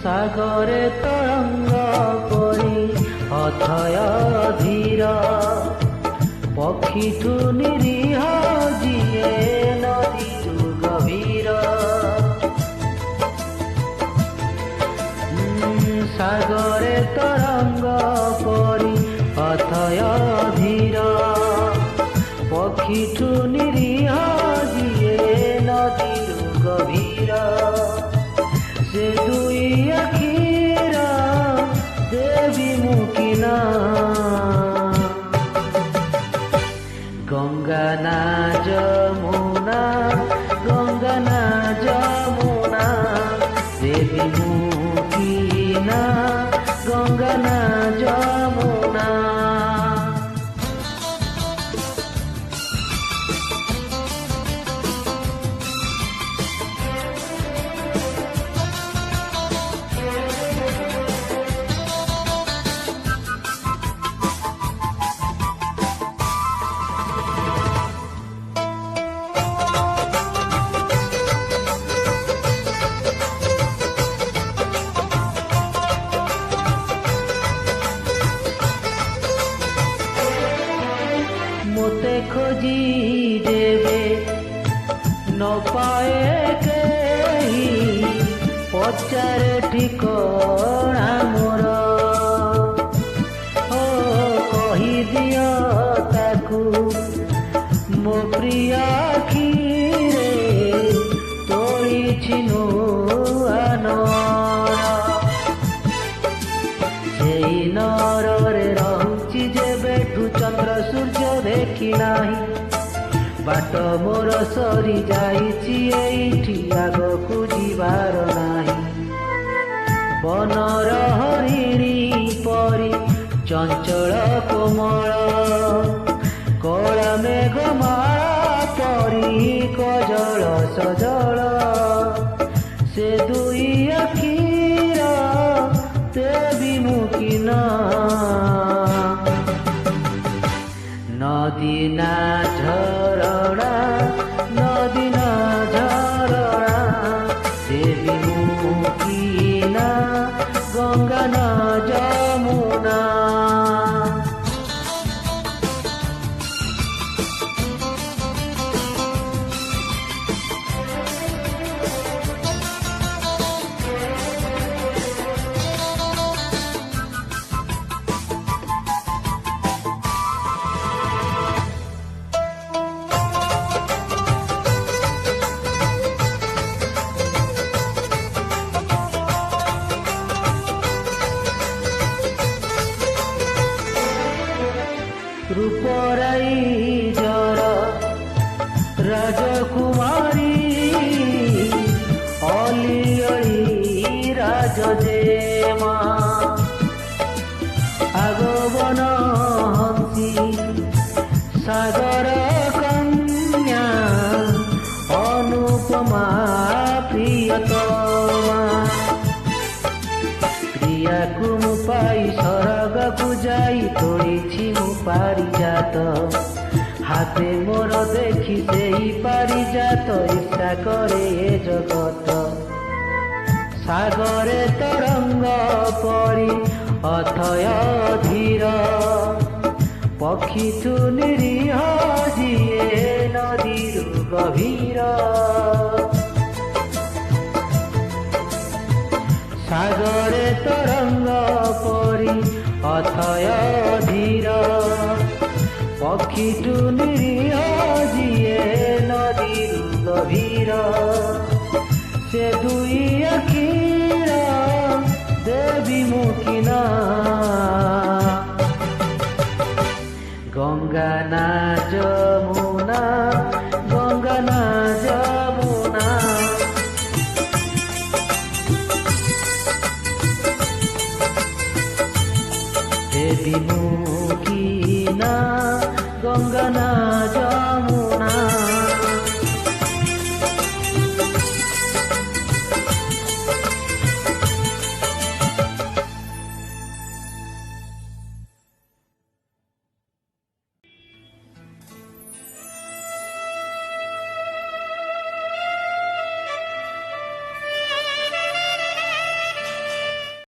সাগরে তরঙ্গ পরি অথয় ধীর পক্ষীঠু নিরীহ যিয়ে নদীঠু গভীর সাগরে তরঙ্গ পরি অথয় ধীর পক্ষীঠু নিরীহ যিয়ে নদীর গভীর से दुई अखीरा देवी मुकिना गंगा ना जमुना गंगा ना जमुना देवी मुकिना गंगा ना जमुना मोते खोजी देवे न पाए केही पचारे ठिकଣା मोर ओ कही दियो ताकू मो प्रिय आखिरे तोड़ी छिनु सेई नरे रहुची जेबेठू चंद्र सूर्य देखी नाही बाट मोर सरी जाइछि एइठी आगकू जिबार नाही बनर हरिणी परी चंचल कोमल कला मेघमाला परी कजल सजल से दुई अखीर देवी मुकिना नदी ना झरणा नदी ना झरणा देवी मुकिना गंगा ना जमुना रूपराई जर राजकुमारी अलियली राजजेमा आगवन हंसी सागर कन्या अनुपमा प्रियतमा प्रियाकु मु पाई सरगकु जाई तोड़ीछि मु पारिजात हाथे मोर देखी सेई पारिजात ईर्षा करे ए जगत सागरे तरंग परी अथय धीर पक्षीठू निरीह जिए नदीर गभीर सागरे तरंग परी अथय धीर पक्षीठू निरीह जिए नदीर गभीर से दुई अखीर देवी मुकिना गंगा ना जमुना गंगा ना जमुना देवी मुकिना गंगा ना